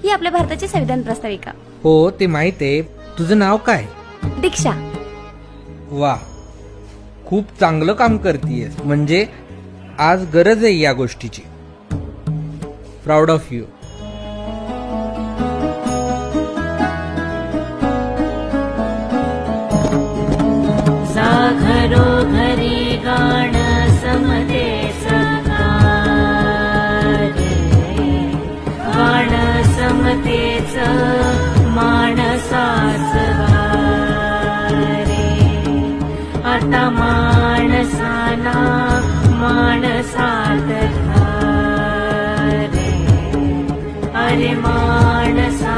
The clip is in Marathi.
ही आपल्या भारताची संविधान प्रस्ताविका. हो ते माहित आहे. तुझं नाव काय? दीक्षा. वा, खूप चांगलं काम करतीयस. म्हणजे आज गरज आहे या गोष्टीची. Proud of you. घरो घरी गाण समते गाण समतेच माणसाच रे. आता माणसाला माणसात रे. अरे माणसा